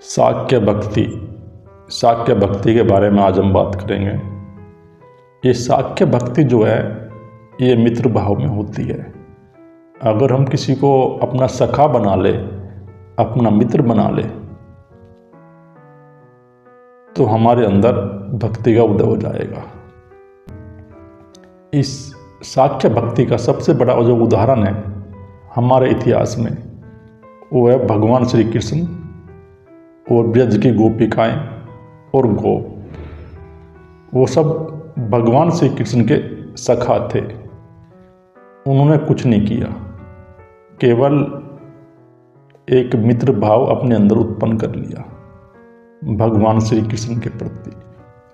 शाक्य भक्ति के बारे में आज हम बात करेंगे। ये शाक्य भक्ति जो है ये मित्र भाव में होती है। अगर हम किसी को अपना सखा बना ले, अपना मित्र बना ले, तो हमारे अंदर भक्ति का उदय हो जाएगा। इस शाक्य भक्ति का सबसे बड़ा जो उदाहरण है हमारे इतिहास में, वो है भगवान श्री कृष्ण और ब्रज की गोपिकाएं और गोप। वो सब भगवान श्री कृष्ण के सखा थे। उन्होंने कुछ नहीं किया, केवल एक मित्र भाव अपने अंदर उत्पन्न कर लिया। भगवान श्री कृष्ण के प्रति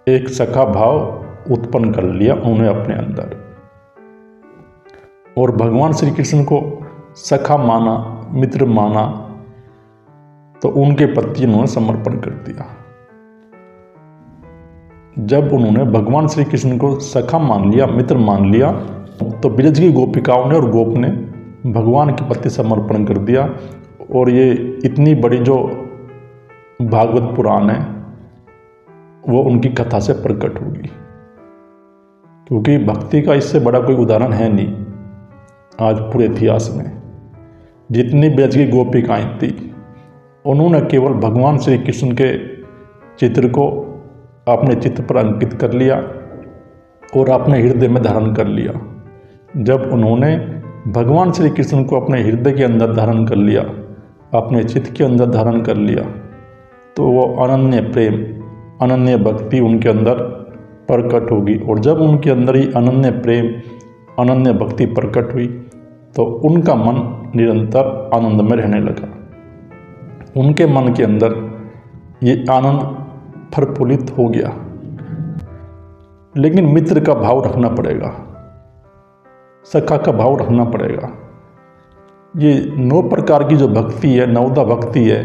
एक सखा भाव उत्पन्न कर लिया उन्होंने अपने अंदर, और भगवान श्री कृष्ण को सखा माना, मित्र माना, तो उनके प्रति उन्होंने समर्पण कर दिया। जब उन्होंने भगवान श्री कृष्ण को सखा मान लिया, मित्र मान लिया, तो ब्रज की गोपिकाओं ने और गोप ने भगवान के प्रति समर्पण कर दिया। और ये इतनी बड़ी जो भागवत पुराण है वो उनकी कथा से प्रकट होगी, क्योंकि भक्ति का इससे बड़ा कोई उदाहरण है नहीं आज पूरे इतिहास में। जितनी ब्रज की गोपिकाएं थी उन्होंने केवल भगवान श्री कृष्ण के चित्र को अपने चित्र पर अंकित कर लिया और अपने हृदय में धारण कर लिया। जब उन्होंने भगवान श्री कृष्ण को अपने हृदय के अंदर धारण कर लिया, अपने चित्त के अंदर धारण कर लिया, तो वो अनन्य प्रेम, अनन्य भक्ति उनके अंदर प्रकट होगी। और जब उनके अंदर ही अनन्य प्रेम, अनन्य भक्ति प्रकट हुई, तो उनका मन निरंतर आनंद में रहने लगा। उनके मन के अंदर ये आनंद प्रफुल्लित हो गया। लेकिन मित्र का भाव रखना पड़ेगा, सखा का भाव रखना पड़ेगा। ये 9 प्रकार की जो भक्ति है, नवदा भक्ति है,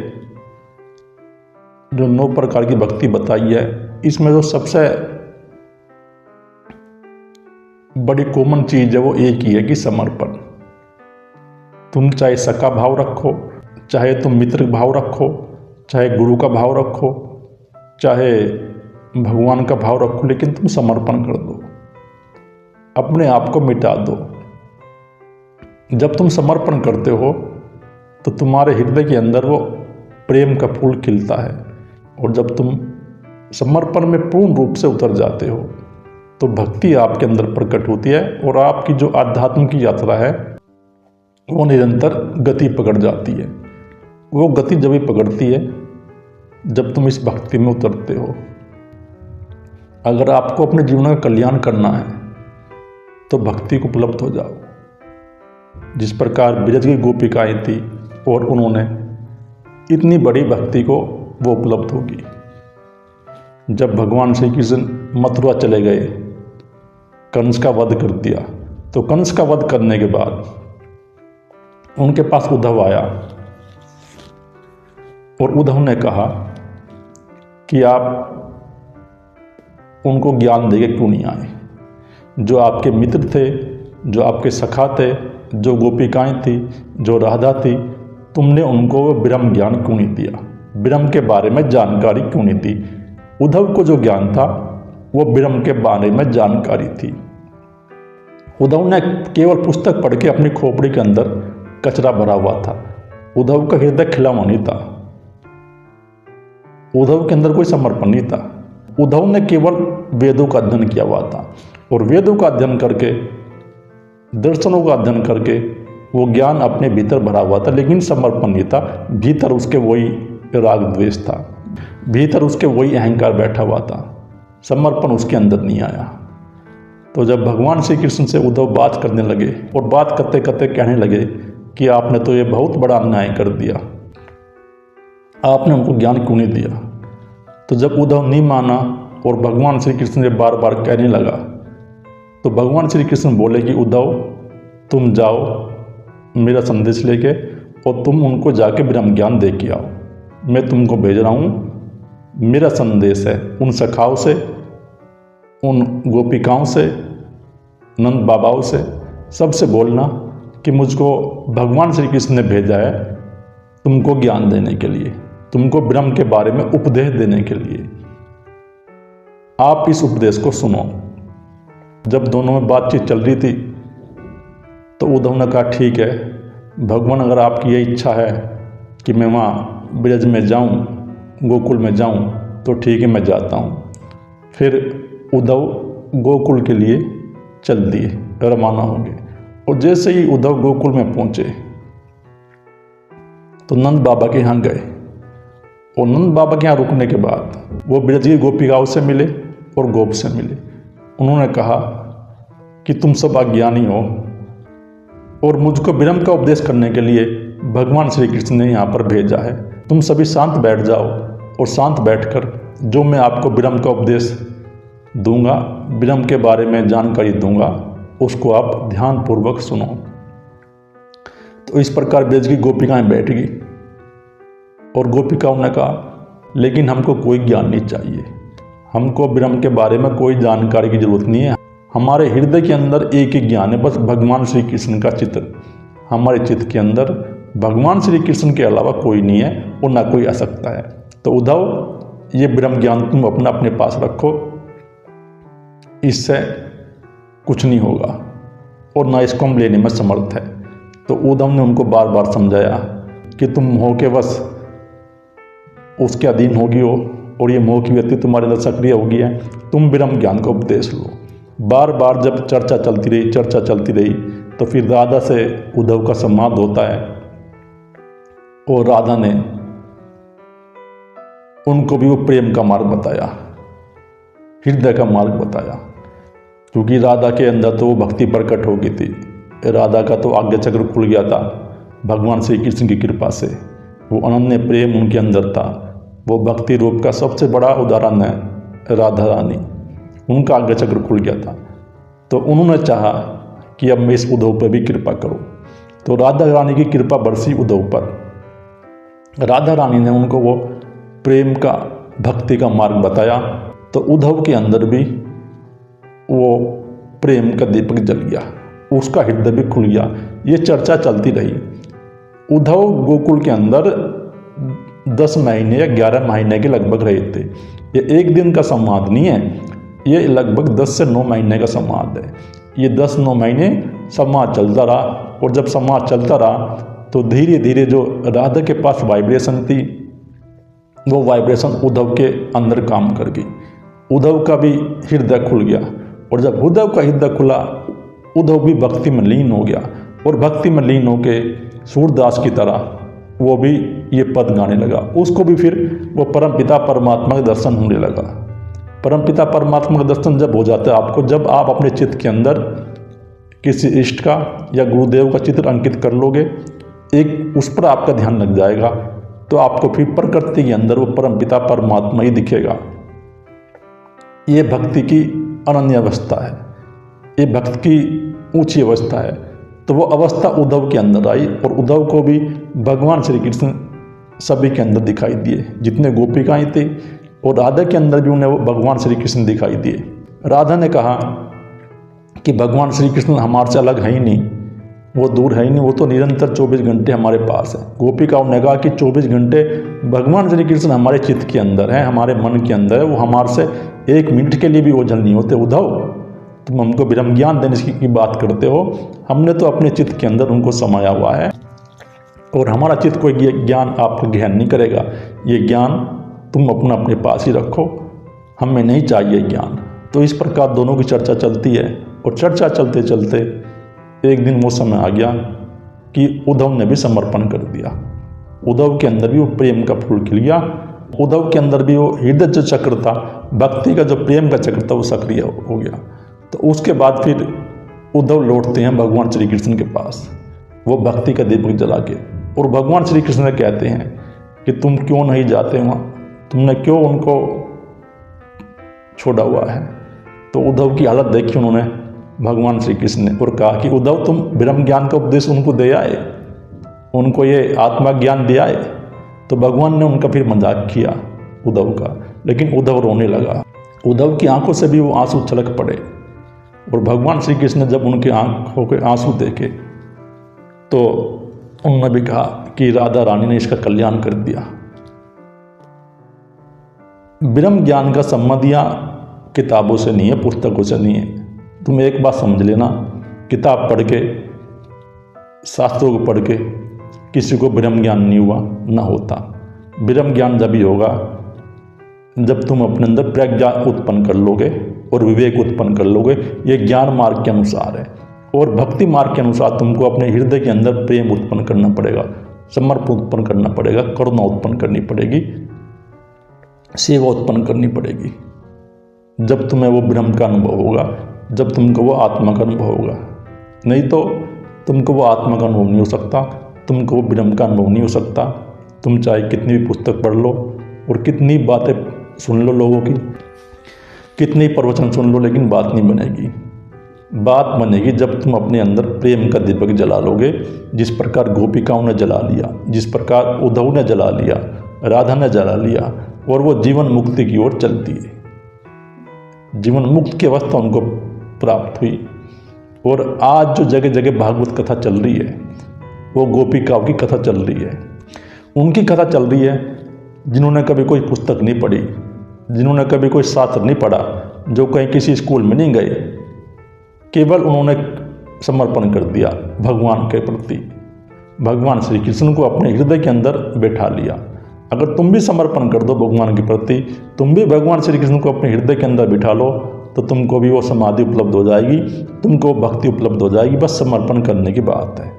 जो 9 प्रकार की भक्ति बताई है, इसमें जो सबसे बड़ी कॉमन चीज है वो एक ही है कि समर्पण। तुम चाहे सखा भाव रखो, चाहे तुम मित्र भाव रखो, चाहे गुरु का भाव रखो, चाहे भगवान का भाव रखो, लेकिन तुम समर्पण कर दो, अपने आप को मिटा दो। जब तुम समर्पण करते हो तो तुम्हारे हृदय के अंदर वो प्रेम का फूल खिलता है। और जब तुम समर्पण में पूर्ण रूप से उतर जाते हो तो भक्ति आपके अंदर प्रकट होती है, और आपकी जो आध्यात्म की यात्रा है वो निरंतर गति पकड़ जाती है। वो गति जब भी पकड़ती है जब तुम इस भक्ति में उतरते हो। अगर आपको अपने जीवन का कल्याण करना है तो भक्ति को उपलब्ध हो जाओ। जिस प्रकार ब्रज की गोपिकाएं थी और उन्होंने इतनी बड़ी भक्ति को वो उपलब्ध होगी। जब भगवान श्री कृष्ण मथुरा चले गए, कंस का वध कर दिया, तो कंस का वध करने के बाद उनके पास उद्धव आया और उद्धव ने कहा कि आप उनको ज्ञान देके क्यों नहीं आए? जो आपके मित्र थे, जो आपके सखा थे, जो गोपिकाएं थी, जो राधा थी, तुमने उनको ब्रह्म ज्ञान क्यों नहीं दिया? ब्रह्म के बारे में जानकारी क्यों नहीं दी? उद्धव को जो ज्ञान था वो ब्रह्म के बारे में जानकारी थी। उद्धव ने केवल पुस्तक पढ़ के अपनी खोपड़ी के अंदर कचरा भरा हुआ था। उद्धव का हृदय खिला हुआ नहीं था, उद्धव के अंदर कोई समर्पण नहीं था। उद्धव ने केवल वेदों का अध्ययन किया हुआ था, और वेदों का अध्ययन करके, दर्शनों का अध्ययन करके वो ज्ञान अपने भीतर भरा हुआ था, लेकिन समर्पण नहीं था। भीतर उसके वही राग द्वेष था, भीतर उसके वही अहंकार बैठा हुआ था, समर्पण उसके अंदर नहीं आया। तो जब भगवान श्री कृष्ण से उद्धव बात करने लगे और बात करते करते कहने लगे कि आपने तो ये बहुत बड़ा अन्याय कर दिया, आपने उनको ज्ञान क्यों नहीं दिया? तो जब उद्धव नहीं माना और भगवान श्री कृष्ण से बार बार कहने लगा, तो भगवान श्री कृष्ण बोले कि उद्धव तुम जाओ मेरा संदेश लेके और तुम उनको जाके ब्रह्म ज्ञान दे के आओ। मैं तुमको भेज रहा हूँ, मेरा संदेश है उन सखाओं से, उन गोपिकाओं से, नंद बाबाओं से, सबसे बोलना कि मुझको भगवान श्री कृष्ण ने भेजा है तुमको ज्ञान देने के लिए। तुमको ब्रह्म के बारे में उपदेश देने के लिए। आप इस उपदेश को सुनो। जब दोनों में बातचीत चल रही थी तो उद्धव ने कहा ठीक है भगवान, अगर आपकी ये इच्छा है कि मैं वहाँ ब्रज में जाऊँ, गोकुल में जाऊँ, तो ठीक है मैं जाता हूँ। फिर उद्धव गोकुल के लिए चल दिए, रवाना हो गए। और जैसे ही उद्धव गोकुल में पहुँचे तो नंद बाबा के यहाँ गए। और नंद बाबा के यहाँ रुकने के बाद वो ब्रज की गोपिकाओं से मिले और गोप से मिले। उन्होंने कहा कि तुम सब अज्ञानी हो और मुझको ब्रह्म का उपदेश करने के लिए भगवान श्री कृष्ण ने यहाँ पर भेजा है। तुम सभी शांत बैठ जाओ और शांत बैठकर जो मैं आपको ब्रह्म का उपदेश दूंगा, ब्रह्म के बारे में जानकारी दूंगा, उसको आप ध्यानपूर्वक सुनो। तो इस प्रकार ब्रज की गोपिकाएं बैठ गई और गोपिकाओं ने कहा लेकिन हमको कोई ज्ञान नहीं चाहिए, हमको ब्रह्म के बारे में कोई जानकारी की जरूरत नहीं है। हमारे हृदय के अंदर एक ही ज्ञान है, बस भगवान श्री कृष्ण का चित्र। हमारे चित्त के अंदर भगवान श्री कृष्ण के अलावा कोई नहीं है और ना कोई आ सकता है। तो उद्धव ये ब्रह्म ज्ञान तुम अपना अपने पास रखो, इससे कुछ नहीं होगा और ना इसको हम लेने में समर्थ है। तो उद्धव ने उनको बार बार समझाया कि तुम मोह के बस उसके अधीन होगी हो और ये मोह की वृत्ति तुम्हारे अंदर सक्रिय होगी है, तुम ब्रह्म ज्ञान का उपदेश लो। बार बार जब चर्चा चलती रही तो फिर राधा से उद्धव का संवाद होता है और राधा ने उनको भी वो प्रेम का मार्ग बताया, हृदय का मार्ग बताया, क्योंकि राधा के अंदर तो वो भक्ति प्रकट हो गई थी। राधा का तो आज्ञा चक्र खुल गया था भगवान श्री कृष्ण की कृपा से। वो अनन्य प्रेम उनके अंदर था। वो भक्ति रूप का सबसे बड़ा उदाहरण है राधा रानी। उनका आज्ञा चक्र खुल गया था। तो उन्होंने चाहा कि अब मैं इस उद्धव पर भी कृपा करूं। तो राधा रानी की कृपा बरसी उद्धव पर। राधा रानी ने उनको वो प्रेम का, भक्ति का मार्ग बताया। तो उद्धव के अंदर भी वो प्रेम का दीपक जल गया, उसका हृदय भी खुल गया। ये चर्चा चलती रही। उद्धव गोकुल के अंदर 10 महीने या 11 महीने के लगभग रहे थे। ये एक दिन का संवाद नहीं है, ये लगभग 10 से 9 महीने का संवाद है। ये 10-9 महीने संवाद चलता रहा। और जब संवाद चलता रहा तो धीरे धीरे जो राधा के पास वाइब्रेशन थी, वो वाइब्रेशन उद्धव के अंदर काम कर गई। उद्धव का भी हृदय खुल गया। और जब उद्धव का हृदय खुला, उद्धव भी भक्ति में लीन हो गया। और भक्ति में लीन होके सूरदास की तरह वो भी ये पद गाने लगा। उसको भी फिर वो परमपिता परमात्मा का दर्शन होने लगा। परमपिता परमात्मा का दर्शन जब हो जाता है आपको, जब आप अपने चित्त के अंदर किसी इष्ट का या गुरुदेव का चित्र अंकित कर लोगे, एक उस पर आपका ध्यान लग जाएगा, तो आपको फिर प्रकृति के अंदर वो परमपिता परमात्मा ही दिखेगा। ये भक्ति की अनन्य अवस्था है, ये भक्ति की ऊंची अवस्था है। तो वो अवस्था उद्धव के अंदर आई और उद्धव को भी भगवान श्री कृष्ण सभी के अंदर दिखाई दिए। जितने गोपिकाएं थी और राधा के अंदर भी उन्हें वो भगवान श्री कृष्ण दिखाई दिए। राधा ने कहा कि भगवान श्री कृष्ण हमारे से अलग है ही नहीं, वो दूर है ही नहीं, वो तो निरंतर 24 घंटे हमारे पास है। गोपिकाओं ने कहा कि 24 घंटे भगवान श्री कृष्ण हमारे चित्त के अंदर है, हमारे मन के अंदर है, वो हमारे से 1 मिनट के लिए भी ओझल नहीं होते। उद्धव, तुम हमको ब्रह्म ज्ञान देने की बात करते हो, हमने तो अपने चित्त के अंदर उनको समाया हुआ है और हमारा चित्त कोई ज्ञान आपको ग्रहण नहीं करेगा। ये ज्ञान तुम अपने पास ही रखो, हमें नहीं चाहिए ज्ञान। तो इस प्रकार दोनों की चर्चा चलती है और चर्चा चलते चलते एक दिन वो समय आ गया कि उद्धव ने भी समर्पण कर दिया। उद्धव के अंदर भी वो प्रेम का फूल खिल गया। उद्धव के अंदर भी वो हृदय जो चक्र था, भक्ति का जो प्रेम का चक्र था, वो सक्रिय हो गया। तो उसके बाद फिर उद्धव लौटते हैं भगवान श्री कृष्ण के पास, वो भक्ति का दीपक जला के। और भगवान श्री कृष्ण ने कहते हैं कि तुम क्यों नहीं जाते वहाँ, तुमने क्यों उनको छोड़ा हुआ है। तो उद्धव की हालत देखी उन्होंने भगवान श्री कृष्ण ने और कहा कि उद्धव, तुम ब्रह्म ज्ञान का उपदेश उनको दे आए, उनको ये आत्मा ज्ञान दिया है। तो भगवान ने उनका फिर मजाक किया उद्धव का, लेकिन उद्धव रोने लगा। उद्धव की आंखों से भी वो आंसू छलक पड़े। और भगवान श्री कृष्ण ने जब उनकी आंखों के आंसू देखे तो उन्होंने भी कहा कि राधा रानी ने इसका कल्याण कर दिया। ब्रह्म ज्ञान का संबंध यहाँ किताबों से नहीं है, पुस्तकों से नहीं है। तुम एक बात समझ लेना, किताब पढ़ के, शास्त्रों को पढ़ के किसी को ब्रह्म ज्ञान नहीं हुआ, ना होता। ब्रह्म ज्ञान जब ही होगा जब तुम अपने अंदर प्रज्ञा उत्पन्न कर लोगे और विवेक उत्पन्न कर लोगे। ये ज्ञान मार्ग के अनुसार है। और भक्ति मार्ग के अनुसार तुमको अपने हृदय के अंदर प्रेम उत्पन्न करना पड़ेगा, समर्पण उत्पन्न करना पड़ेगा, करुणा उत्पन्न करनी पड़ेगी, सेवा उत्पन्न करनी पड़ेगी। जब तुम्हें वो ब्रह्म का अनुभव होगा, जब तुमको वो आत्मा का अनुभव होगा। नहीं तो तुमको वो आत्मा का अनुभव नहीं हो सकता, तुमको वो ब्रह्म का अनुभव नहीं हो सकता। तुम चाहे कितनी भी पुस्तक पढ़ लो और कितनी बातें सुन लो लोगों की, कितनी प्रवचन सुन लो, लेकिन बात नहीं बनेगी। बात बनेगी जब तुम अपने अंदर प्रेम का दीपक जला लोगे। जिस प्रकार गोपिकाओं ने जला लिया, जिस प्रकार उद्धव ने जला लिया, राधा ने जला लिया, और वो जीवन मुक्ति की ओर चलती है। जीवन मुक्त की अवस्था उनको प्राप्त हुई। और आज जो जगह जगह भागवत कथा चल रही है, वो गोपिकाओं की कथा चल रही है। उनकी कथा चल रही है जिन्होंने कभी कोई पुस्तक नहीं पढ़ी, जिन्होंने कभी कोई शास्त्र नहीं पढ़ा, जो कहीं किसी स्कूल में नहीं गए, केवल उन्होंने समर्पण कर दिया भगवान के प्रति। भगवान श्री कृष्ण को अपने हृदय के अंदर बैठा लिया। अगर तुम भी समर्पण कर दो भगवान के प्रति, तुम भी भगवान श्री कृष्ण को अपने हृदय के अंदर बिठा लो, तो तुमको भी वो समाधि उपलब्ध हो जाएगी, तुमको भक्ति उपलब्ध हो जाएगी। बस समर्पण करने की बात है।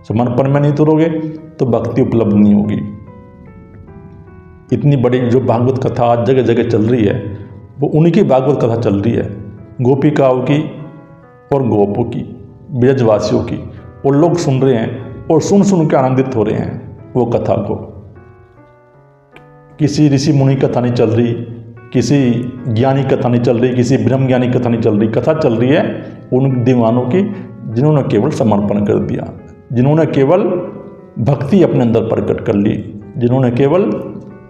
समर्पण में नहीं तुरोगे तो भक्ति उपलब्ध नहीं होगी। इतनी बड़ी जो भागवत कथा आज जगह जगह चल रही है, वो उन्हीं की भागवत कथा चल रही है, गोपिकाओं की और गोपों की, ब्रजवासियों की। और लोग सुन रहे हैं और सुन सुन के आनंदित हो रहे हैं वो कथा को। किसी ऋषि मुनि कथा नहीं चल रही, किसी ज्ञानी कथा नहीं चल रही, किसी ब्रह्म ज्ञानी कथा नहीं चल रही। कथा चल रही है उन दीवानों की जिन्होंने केवल समर्पण कर दिया, जिन्होंने केवल भक्ति अपने अंदर प्रकट कर ली, जिन्होंने केवल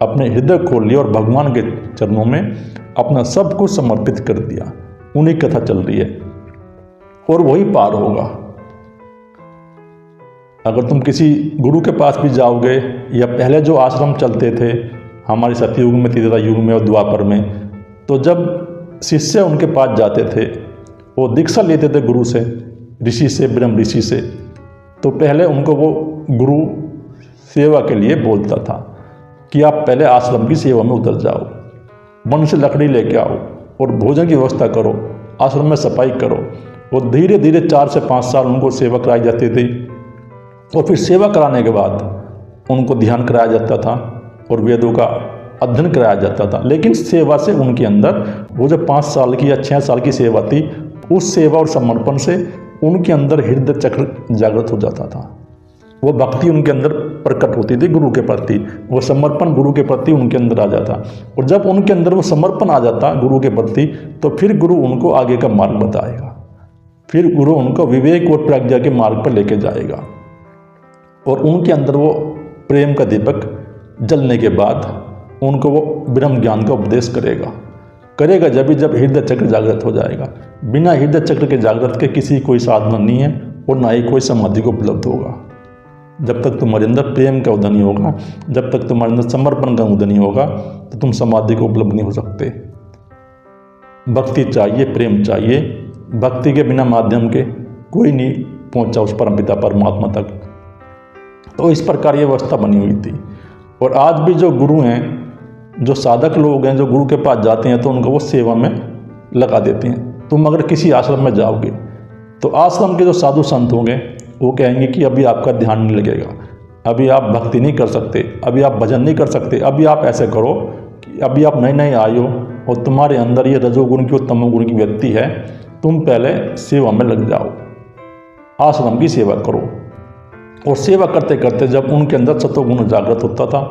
अपने हृदय खोल लिया और भगवान के चरणों में अपना सब कुछ समर्पित कर दिया। उन्हीं कथा चल रही है और वही पार होगा। अगर तुम किसी गुरु के पास भी जाओगे, या पहले जो आश्रम चलते थे हमारे सतयुग में, त्रेता युग में और द्वापर में, तो जब शिष्य उनके पास जाते थे, वो दीक्षा लेते थे गुरु से, ऋषि से, ब्रह्म ऋषि से, तो पहले उनको वो गुरु सेवा के लिए बोलता था कि आप पहले आश्रम की सेवा में उतर जाओ, वन से लकड़ी लेके आओ और भोजन की व्यवस्था करो, आश्रम में सफाई करो। और धीरे धीरे 4 से 5 साल उनको सेवा कराई जाती थी। और फिर सेवा कराने के बाद उनको ध्यान कराया जाता था और वेदों का अध्ययन कराया जाता था। लेकिन सेवा से उनके अंदर वो जो 5 साल की या 6 साल की सेवा थी, उस सेवा और समर्पण से उनके अंदर हृदय चक्र जागृत हो जाता था। वो भक्ति उनके अंदर प्रकट होती थी गुरु के प्रति, वो समर्पण गुरु के प्रति उनके अंदर आ जाता। और जब उनके अंदर वो समर्पण आ जाता गुरु के प्रति, तो फिर गुरु उनको आगे का मार्ग बताएगा, फिर गुरु उनको विवेक और प्रज्ञा के मार्ग पर लेके जाएगा। और उनके अंदर वो प्रेम का दीपक जलने के बाद उनको वो ब्रह्म ज्ञान का उपदेश करेगा जब हृदय चक्र जागृत हो जाएगा। बिना हृदय चक्र के जागृत के किसी कोई साधना नहीं है और ना ही कोई समाधि को उपलब्ध होगा। जब तक तुम्हारे अंदर प्रेम का उदय नहीं होगा, जब तक तुम्हारे अंदर समर्पण का उदय नहीं होगा, तो तुम समाधि को उपलब्ध नहीं हो सकते। भक्ति चाहिए, प्रेम चाहिए। भक्ति के बिना माध्यम के कोई नहीं पहुंचा उस परमपिता परमात्मा तक। तो इस प्रकार ये व्यवस्था बनी हुई थी। और आज भी जो गुरु हैं, जो साधक लोग हैं, जो गुरु के पास जाते हैं, तो उनको वो सेवा में लगा देते हैं। तुम अगर किसी आश्रम में जाओगे तो आश्रम के जो साधु संत होंगे वो कहेंगे कि अभी आपका ध्यान नहीं लगेगा, अभी आप भक्ति नहीं कर सकते, अभी आप भजन नहीं कर सकते, अभी आप ऐसे करो कि अभी आप नए नए आए हो और तुम्हारे अंदर ये रजोगुण की और तमोगुण की व्यक्ति है, तुम पहले सेवा में लग जाओ, आश्रम की सेवा करो। और सेवा करते करते जब उनके अंदर सतोगुण जागृत होता था,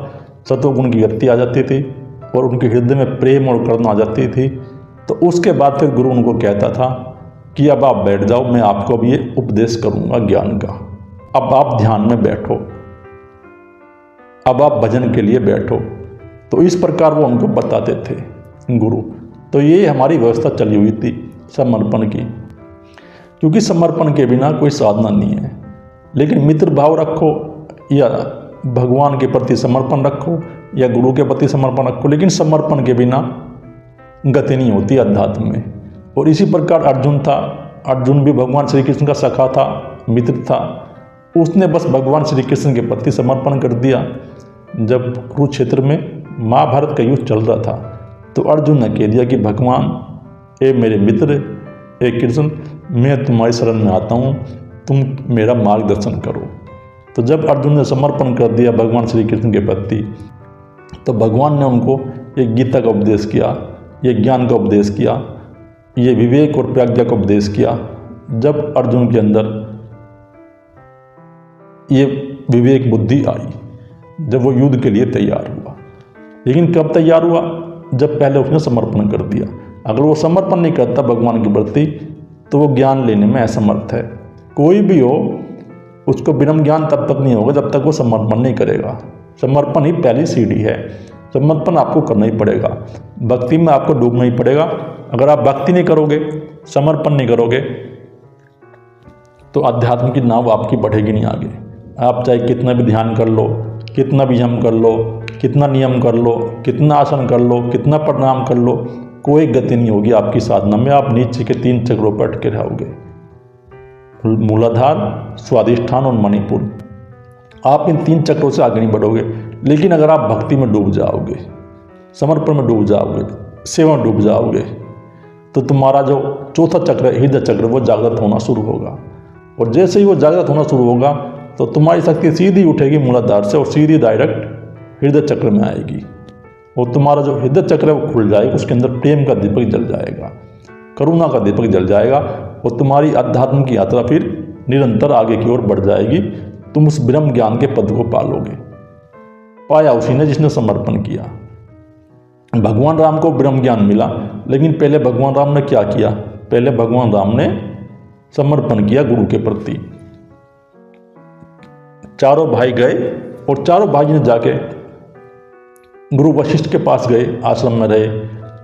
सतोगुण की व्यक्ति आ जाती थी और उनके हृदय में प्रेम और करुणा आ जाती थी, तो उसके बाद फिर गुरु उनको कहता था कि अब आप बैठ जाओ, मैं आपको अब ये उपदेश करूंगा ज्ञान का। अब आप ध्यान में बैठो, अब आप भजन के लिए बैठो। तो इस प्रकार वो उनको बताते थे गुरु। तो ये हमारी व्यवस्था चली हुई थी समर्पण की, क्योंकि समर्पण के बिना कोई साधना नहीं है। लेकिन मित्र भाव रखो या भगवान के प्रति समर्पण रखो या गुरु के प्रति समर्पण रखो, लेकिन समर्पण के बिना गति नहीं होती अध्यात्म में। और इसी प्रकार अर्जुन था, अर्जुन भी भगवान श्री कृष्ण का सखा था, मित्र था। उसने बस भगवान श्री कृष्ण के प्रति समर्पण कर दिया। जब कुरुक्षेत्र में महाभारत का युद्ध चल रहा था तो अर्जुन ने कह दिया कि भगवान, ए मेरे मित्र, ए कृष्ण, मैं तुम्हारी शरण में आता हूँ, तुम मेरा मार्गदर्शन करो। तो जब अर्जुन ने समर्पण कर दिया भगवान श्री कृष्ण के प्रति, तो भगवान ने उनको एक गीता का उपदेश किया, ये ज्ञान का उपदेश किया, ये विवेक और प्रज्ञा का उपदेश किया। जब अर्जुन के अंदर ये विवेक बुद्धि आई, जब वो युद्ध के लिए तैयार हुआ। लेकिन कब तैयार हुआ? जब पहले उसने समर्पण कर दिया। अगर वो समर्पण नहीं करता भगवान के प्रति तो वो ज्ञान लेने में असमर्थ है। कोई भी हो, उसको ब्रह्म ज्ञान तब तक नहीं होगा जब तक वो समर्पण नहीं करेगा। समर्पण ही पहली सीढ़ी है। समर्पण आपको करना ही पड़ेगा, भक्ति में आपको डूबना ही पड़ेगा। अगर आप भक्ति नहीं करोगे, समर्पण नहीं करोगे, तो अध्यात्म की नाव आपकी बढ़ेगी नहीं आगे। आप चाहे कितना भी ध्यान कर लो, कितना भी यम कर लो, कितना नियम कर लो, कितना आसन कर लो, कितना प्रणाम कर लो, कोई गति नहीं होगी आपकी साधना में। आप नीचे के 3 चक्रों पर अटके रहोगे, मूलाधार, स्वाधिष्ठान और मणिपुर। आप इन 3 चक्रों से आगे नहीं बढ़ोगे। लेकिन अगर आप भक्ति में डूब जाओगे, समर्पण में डूब जाओगे, सेवा में डूब जाओगे, तो तुम्हारा जो चौथा चक्र है, हृदय चक्र, वो जागृत होना शुरू होगा। और जैसे ही वो जागृत होना शुरू होगा तो तुम्हारी शक्ति सीधी उठेगी मूलाधार से और सीधी डायरेक्ट हृदय चक्र में आएगी। और तुम्हारा जो हृदय चक्र है वो खुल जाएगा, उसके अंदर प्रेम का दीपक जल जाएगा, करुणा का दीपक जल जाएगा। और तुम्हारी अध्यात्म की यात्रा फिर निरंतर आगे की ओर बढ़ जाएगी। तुम उस ब्रह्म ज्ञान के पद को पालोगे। पाया उसी ने जिसने समर्पण किया। भगवान राम को ब्रह्म ज्ञान मिला, लेकिन पहले भगवान राम ने क्या किया? पहले भगवान राम ने समर्पण किया गुरु के प्रति। चारों भाई गए और चारों भाई ने जाके गुरु वशिष्ठ के पास गए, आश्रम में रहे,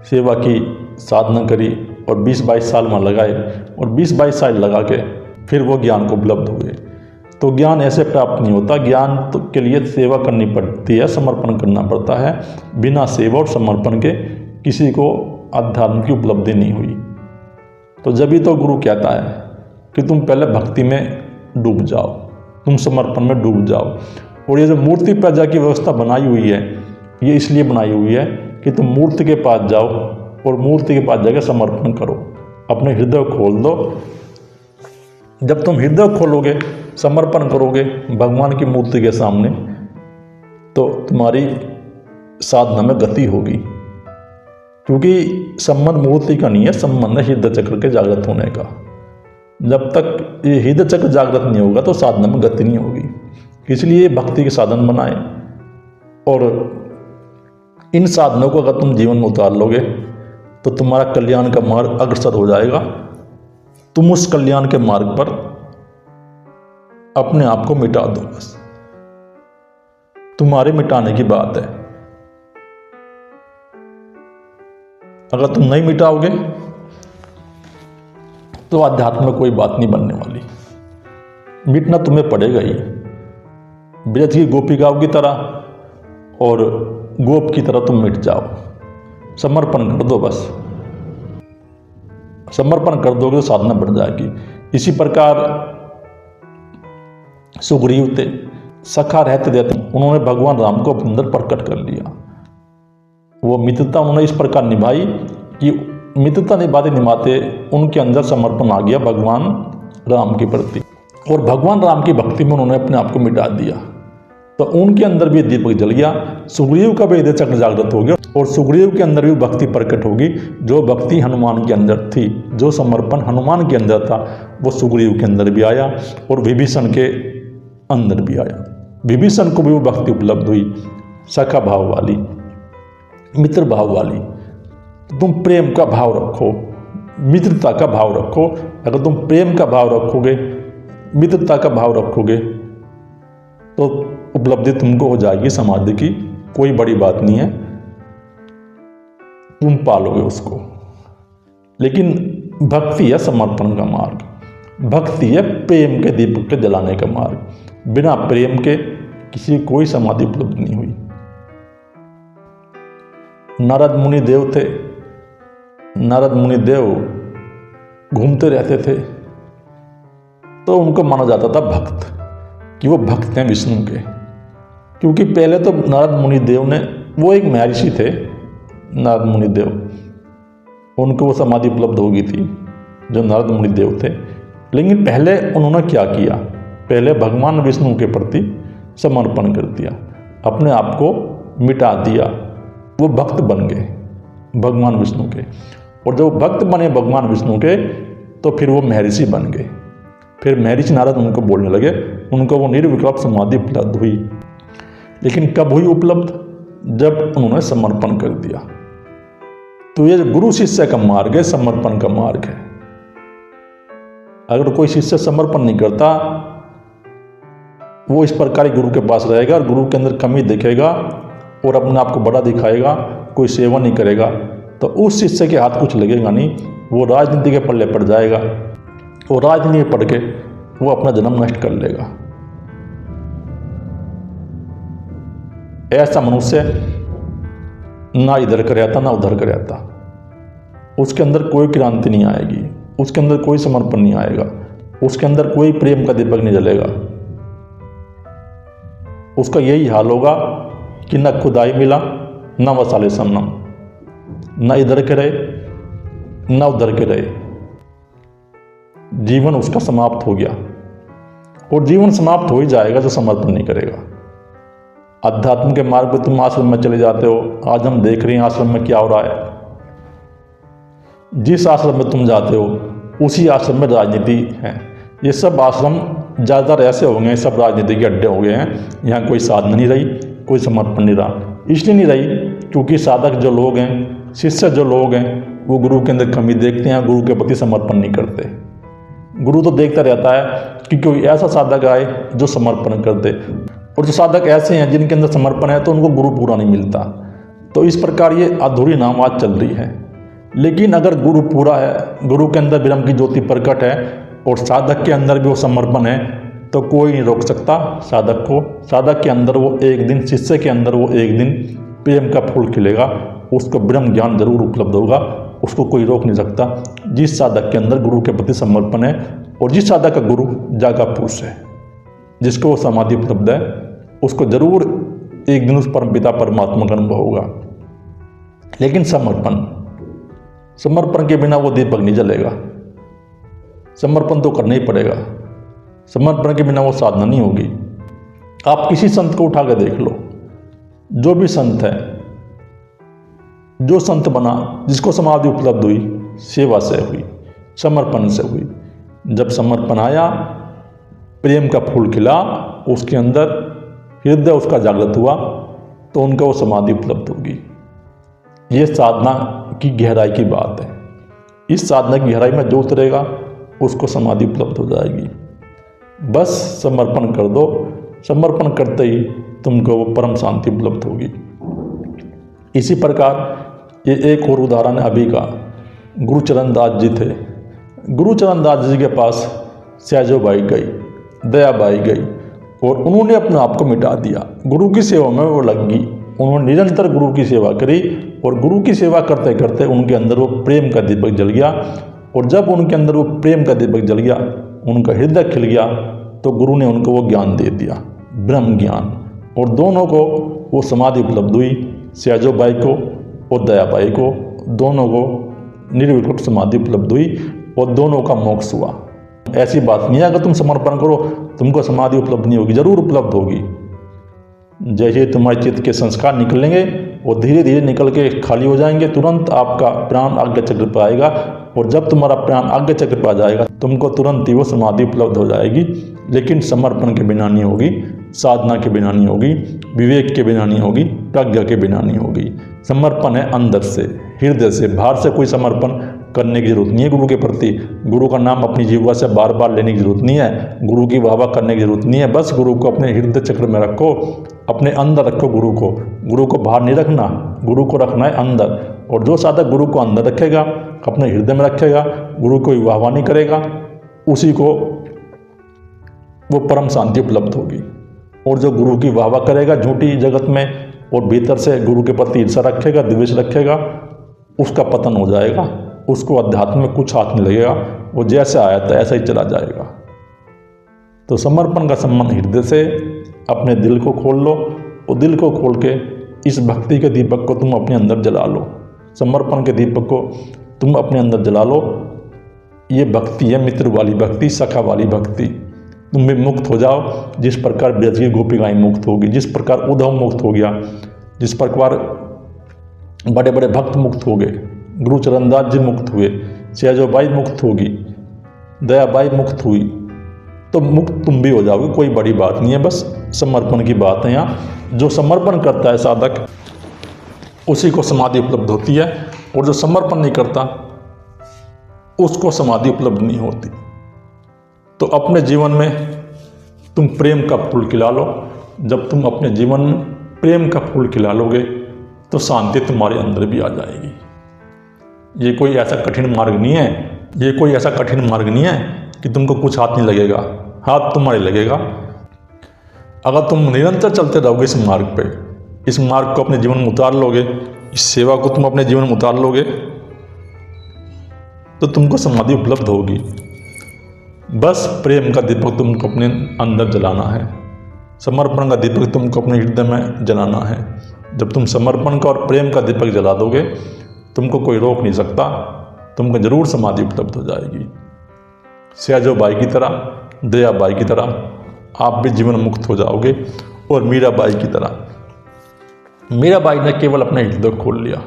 सेवा की, साधना करी और 20-22 साल में लगाए। और 20-22 साल लगा के फिर वो ज्ञान को उपलब्ध हुए। तो ज्ञान ऐसे प्राप्त नहीं होता। ज्ञान के लिए सेवा करनी पड़ती है, समर्पण करना पड़ता है। बिना सेवा और समर्पण के किसी को अध्यात्म की उपलब्धि नहीं हुई। तो जब ही तो गुरु कहता है कि तुम पहले भक्ति में डूब जाओ, तुम समर्पण में डूब जाओ। और ये जो मूर्ति पूजा की व्यवस्था बनाई हुई है, ये इसलिए बनाई हुई है कि तुम मूर्ति के पास जाओ और मूर्ति के पास जाकर समर्पण करो, अपने हृदय खोल दो। जब तुम हृदय खोलोगे, समर्पण करोगे भगवान की मूर्ति के सामने, तो तुम्हारी साधना में गति होगी। क्योंकि संबंध मूर्ति का नहीं है, संबंध है हृदय चक्र के जागृत होने का। जब तक ये हृदय चक्र जागृत नहीं होगा तो साधना में गति नहीं होगी। इसलिए भक्ति के साधन बनाए और इन साधनों को अगर तुम जीवन में उतार लोगे तो तुम्हारा कल्याण का मार्ग अग्रसर हो जाएगा। तुम उस कल्याण के मार्ग पर अपने आप को मिटा दो। बस तुम्हारे मिटाने की बात है। अगर तुम नहीं मिटाओगे तो अध्यात्म में कोई बात नहीं बनने वाली। मिटना तुम्हें पड़ेगा ही, ब्रज की गोपिकाओं की तरह और गोप की तरह तुम मिट जाओ। समर्पण कर दो, बस समर्पण कर दोगे तो साधना बढ़ जाएगी। इसी प्रकार सुग्रीव थे, सखा रहते रहते उन्होंने भगवान राम को अपने अंदर प्रकट कर लिया। वो मित्रता उन्होंने इस प्रकार निभाई कि मित्रता निभाते निभाते उनके अंदर समर्पण आ गया भगवान राम के प्रति, और भगवान राम की भक्ति में उन्होंने अपने आप को मिटा दिया। तो उनके अंदर भी दीपक जल गया। सुग्रीव का भी हृदय चक्र जागृत हो गया और सुग्रीव के अंदर भी भक्ति प्रकट होगी। जो भक्ति हनुमान के अंदर थी, जो समर्पण हनुमान के अंदर था, वो सुग्रीव के अंदर भी आया और विभीषण के अंदर भी आया। विभीषण को भी वो भक्ति उपलब्ध हुई, सखा भाव वाली, मित्र भाव वाली। तुम प्रेम का भाव रखो, मित्रता का भाव रखो। अगर तुम प्रेम का भाव रखोगे, मित्रता का भाव रखोगे, तो उपलब्धि तुमको हो जाएगी समाधि की। कोई बड़ी बात नहीं है, तुम पालोगे उसको। लेकिन भक्ति है समर्पण का मार्ग, भक्ति है प्रेम के दीपक के जलाने का मार्ग। बिना प्रेम के किसी को कोई समाधि उपलब्ध नहीं हुई। नारद मुनि देव थे, नारद मुनि देव घूमते रहते थे, तो उनको माना जाता था भक्त, कि वो भक्त हैं विष्णु के। क्योंकि पहले तो नारद मुनि देव ने, वो एक महर्षि थे नारद मुनि देव, उनको वो समाधि उपलब्ध हो गई थी जो नारद मुनि देव थे। लेकिन पहले उन्होंने क्या किया, पहले भगवान विष्णु के प्रति समर्पण कर दिया, अपने आप को मिटा दिया, वो भक्त बन गए भगवान विष्णु के। और जब भक्त बने भगवान विष्णु के तो फिर वो महर्षि बन गए। फिर महर्षि नारद उनको बोलने लगे, उनको वो निर्विकल्प समाधि उपलब्ध हुई। लेकिन कब हुई उपलब्ध, जब उन्होंने समर्पण कर दिया। तो ये गुरु शिष्य का मार्ग है, समर्पण का मार्ग है। अगर कोई शिष्य समर्पण नहीं करता, वो इस प्रकार गुरु के पास रहेगा और गुरु के अंदर कमी देखेगा और अपने आप को बड़ा दिखाएगा, कोई सेवा नहीं करेगा, तो उस शिष्य के हाथ कुछ लगेगा नहीं, वो राजनीति के पल्ले पड़ जाएगा और राजनीति पढ़ के वो अपना जन्म नष्ट कर लेगा। ऐसा मनुष्य ना इधर का रहता ना उधर का रहता, उसके अंदर कोई क्रांति नहीं आएगी, उसके अंदर कोई समर्पण नहीं आएगा, उसके अंदर कोई प्रेम का दीपक नहीं जलेगा। उसका यही हाल होगा कि न खुदाई मिला न वसाले सनम, न इधर के रहे न उधर के रहे। जीवन उसका समाप्त हो गया और जीवन समाप्त हो ही जाएगा जो समर्पण नहीं करेगा। अध्यात्म के मार्ग पर तुम आश्रम में चले जाते हो, आज हम देख रहे हैं आश्रम में क्या हो रहा है। जिस आश्रम में तुम जाते हो उसी आश्रम में राजनीति है। ये सब आश्रम ज़्यादातर ऐसे हो गए, सब राजनीति के अड्डे हो गए हैं। यहाँ कोई साधना नहीं रही, कोई समर्पण नहीं रहा। इसलिए नहीं रही क्योंकि साधक जो लोग हैं, शिष्य जो लोग हैं, वो गुरु के अंदर कमी देखते हैं, गुरु के प्रति समर्पण नहीं करते। गुरु तो देखता रहता है कि कोई ऐसा साधक आए जो समर्पण कर दे, और जो साधक ऐसे हैं जिनके अंदर समर्पण है तो उनको गुरु पूरा नहीं मिलता। तो इस प्रकार ये अधूरी नामाज चल रही है। लेकिन अगर गुरु पूरा है, गुरु के अंदर ब्रह्म की ज्योति प्रकट है और साधक के अंदर भी वो समर्पण है, तो कोई नहीं रोक सकता साधक को। साधक के अंदर वो एक दिन, शिष्य के अंदर वो एक दिन प्रेम का फूल खिलेगा, उसको ब्रह्म ज्ञान जरूर उपलब्ध होगा, उसको कोई रोक नहीं सकता। जिस साधक के अंदर गुरु के प्रति समर्पण है और जिस साधक का गुरु जागा पुरुष है, जिसको वो समाधि उपलब्ध है, उसको जरूर एक दिन उस परमपिता परमात्मा का अनुभव होगा। लेकिन समर्पण के बिना वो दीपक नहीं जलेगा। समर्पण तो करना ही पड़ेगा, समर्पण के बिना वो साधना नहीं होगी। आप किसी संत को उठा कर देख लो, जो भी संत है, जो संत बना, जिसको समाधि उपलब्ध हुई, सेवा से हुई, समर्पण से हुई। जब समर्पण आया, प्रेम का फूल खिला, उसके अंदर हृदय उसका जागृत हुआ, तो उनको वो समाधि उपलब्ध होगी। ये साधना की गहराई की बात है। इस साधना की गहराई में जो उतरेगा उसको समाधि उपलब्ध हो जाएगी। बस समर्पण कर दो, समर्पण करते ही तुमको वो परम शांति उपलब्ध होगी। इसी प्रकार ये एक और उदाहरण है अभी का। गुरुचरण दास जी थे। गुरुचरण दास जी के पास सहजोबाई गई, दयाबाई गई और उन्होंने अपने आप को मिटा दिया। गुरु की सेवा में वो लग गई। उन्होंने निरंतर गुरु की सेवा करी और गुरु की सेवा करते करते उनके अंदर वो प्रेम का दीपक जल गया। और जब उनके अंदर वो प्रेम का दीपक जल गया, उनका हृदय खिल गया, तो गुरु ने उनको वो ज्ञान दे दिया, ब्रह्म ज्ञान। और दोनों को वो समाधि उपलब्ध हुई, सहजोबाई को और दयाबाई को, दोनों को निर्विकल्प समाधि उपलब्ध हुई और दोनों का मोक्ष हुआ। ऐसी बात नहीं है अगर तुम समर्पण करो तुमको समाधि उपलब्ध नहीं होगी, जरूर उपलब्ध होगी। जैसे तुम्हारे चित्त के संस्कार निकलेंगे वो धीरे धीरे निकल के खाली हो जाएंगे, तुरंत आपका प्राण आज्ञा चक्र पर आएगा। और जब तुम्हारा प्राण आज्ञा चक्र पर आ जाएगा, तुमको तुरंत ही वो समाधि उपलब्ध हो जाएगी। लेकिन समर्पण के बिना नहीं होगी, साधना के बिना नहीं होगी, विवेक के बिना नहीं होगी, प्रज्ञा के बिना नहीं होगी। समर्पण है अंदर से, हृदय से, बाहर से कोई समर्पण करने की जरूरत नहीं है गुरु के प्रति। गुरु का नाम अपनी जीवा से बार बार लेने की जरूरत नहीं है, गुरु की वाह वाह करने की जरूरत नहीं है। बस गुरु को अपने हृदय चक्र में रखो, अपने अंदर रखो गुरु को बाहर नहीं रखना, गुरु को रखना है अंदर। और जो साधक गुरु को अंदर रखेगा, अपने हृदय में रखेगा, गुरु को वाह वाह नहीं करेगा, उसी को वो परम शांति उपलब्ध होगी। और जो गुरु की वाह वाह करेगा झूठी जगत में और भीतर से गुरु के प्रति ईर्ष्या रखेगा, द्वेष रखेगा, उसका पतन हो जाएगा। उसको अध्यात्म में कुछ हाथ नहीं लगेगा, वो जैसे आया था ऐसा ही चला जाएगा। तो समर्पण का संबंध हृदय से, अपने दिल को खोल लो और दिल को खोल के इस भक्ति के दीपक को तुम अपने अंदर जला लो। समर्पण के दीपक को तुम अपने अंदर जला लो। ये भक्ति है मित्र वाली भक्ति, सखा वाली भक्ति। तुम भी मुक्त हो जाओ जिस प्रकार ब्रज की गोपिकाएं मुक्त होगी, जिस प्रकार उद्धव मुक्त हो गया, जिस प्रकार बड़े बड़े भक्त मुक्त हो गए, गुरु चरणदास जी मुक्त हुए, सहजोबाई मुक्त होगी, दयाबाई मुक्त हुई, तो मुक्त तुम भी हो जाओगे। कोई बड़ी बात नहीं है, बस समर्पण की बात है। यहाँ जो समर्पण करता है साधक, उसी को समाधि उपलब्ध होती है, और जो समर्पण नहीं करता उसको समाधि उपलब्ध नहीं होती। तो अपने जीवन में तुम प्रेम का फूल खिला लो। जब तुम अपने जीवन में प्रेम का फूल खिला लोगे तो शांति तुम्हारे अंदर भी आ जाएगी। ये कोई ऐसा कठिन मार्ग नहीं है, ये कोई ऐसा कठिन मार्ग नहीं है कि तुमको कुछ हाथ नहीं लगेगा, हाथ तुम्हारे लगेगा। अगर तुम निरंतर चलते रहोगे इस मार्ग पे, इस मार्ग को अपने जीवन में उतार लोगे, इस सेवा को तुम अपने जीवन में उतार लोगे, तो तुमको समाधि उपलब्ध होगी। बस प्रेम का दीपक तुमको अपने अंदर जलाना है, समर्पण का दीपक तुमको अपने हृदय में जलाना है। जब तुम समर्पण का और प्रेम का दीपक जला दोगे, तुमको कोई रोक नहीं सकता, तुमको जरूर समाधि उपलब्ध हो जाएगी। सहजोबाई की तरह, दयाबाई की तरह आप भी जीवन मुक्त हो जाओगे। और मीराबाई की तरह, मीराबाई ने केवल अपने हृदय खोल लिया।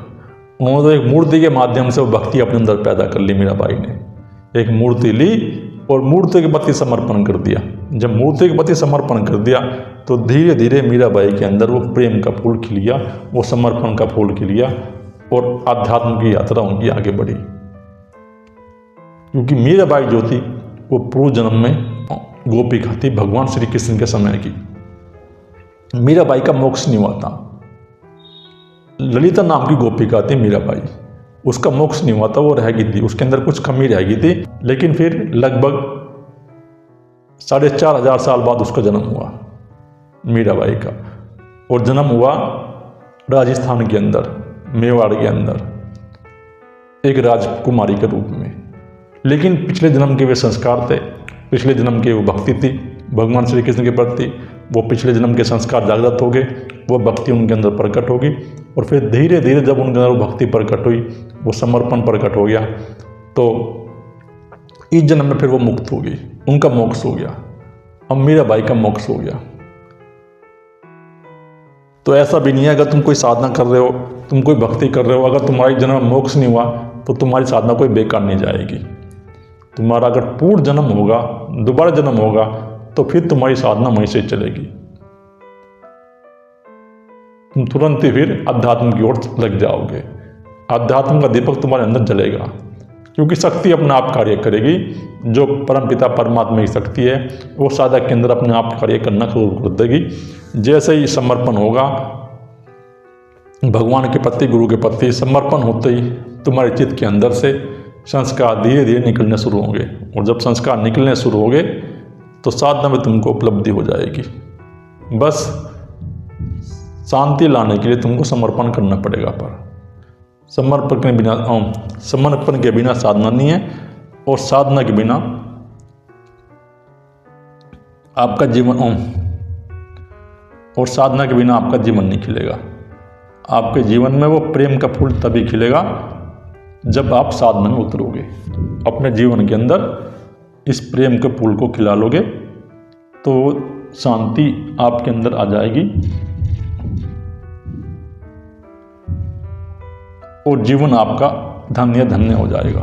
उन्होंने तो एक मूर्ति के माध्यम से वो भक्ति अपने अंदर पैदा कर ली। मीराबाई ने एक मूर्ति ली और मूर्ति के प्रति समर्पण कर दिया। जब मूर्ति के प्रति समर्पण कर दिया तो धीरे धीरे मीराबाई के अंदर वो प्रेम का फूल खिलिया, वो समर्पण का फूल खिलिया, और आध्यात्म की यात्रा उनकी आगे बढ़ी। क्योंकि मीराबाई जो थी वो पूर्व जन्म में गोपिका थी भगवान श्री कृष्ण के समय की। मीराबाई का मोक्ष नहीं हुआ था। ललिता नाम की गोपिका थी मीराबाई, उसका मोक्ष नहीं हुआ था, वो रह गई थी, उसके अंदर कुछ कमी रह गई थी। लेकिन फिर लगभग 4500 साल बाद उसका जन्म हुआ मीराबाई का, और जन्म हुआ राजस्थान के अंदर, मेवाड़ के अंदर, एक राजकुमारी के रूप में। लेकिन पिछले जन्म के वे संस्कार थे, पिछले जन्म की वो भक्ति थी भगवान श्री कृष्ण के प्रति, वो पिछले जन्म के संस्कार जागृत हो गए, वो भक्ति उनके अंदर प्रकट होगी। और फिर धीरे धीरे जब उनके अंदर वो भक्ति प्रकट हुई, वो समर्पण प्रकट हो गया, तो इस जन्म में फिर वो मुक्त हो गई, उनका मोक्ष हो गया। अब मीराबाई का मोक्ष हो गया। तो ऐसा भी नहीं है अगर तुम कोई साधना कर रहे हो, तुम कोई भक्ति कर रहे हो, अगर तुम्हारी जन्म में मोक्ष नहीं हुआ तो तुम्हारी साधना कोई बेकार नहीं जाएगी। तुम्हारा अगर पूर्ण जन्म होगा, दोबारा जन्म होगा, तो फिर तुम्हारी साधना वहीं से चलेगी। तुम तुरंत ही फिर अध्यात्म की ओर लग जाओगे। अध्यात्म का दीपक तुम्हारे अंदर जलेगा, क्योंकि शक्ति अपने आप कार्य करेगी। जो परमपिता परमात्मा की शक्ति है वो साधक के अंदर अपने आप कार्य करना शुरू कर देगी। जैसे ही समर्पण होगा भगवान के प्रति, गुरु के प्रति, समर्पण होते ही तुम्हारे चित्त के अंदर से संस्कार धीरे धीरे निकलने शुरू होंगे। और जब संस्कार निकलने शुरू होंगे तो साधना में तुमको उपलब्धि हो जाएगी। बस शांति लाने के लिए तुमको समर्पण करना पड़ेगा। पर समर्पण के बिना साधना नहीं है, और साधना के बिना आपका जीवन और साधना के बिना आपका जीवन नहीं खिलेगा। आपके जीवन में वो प्रेम का फूल तभी खिलेगा जब आप साधना में उतरोगे। अपने जीवन के अंदर इस प्रेम के फूल को खिला लोगे तो शांति आपके अंदर आ जाएगी, और जीवन आपका धन्य धन्य हो जाएगा।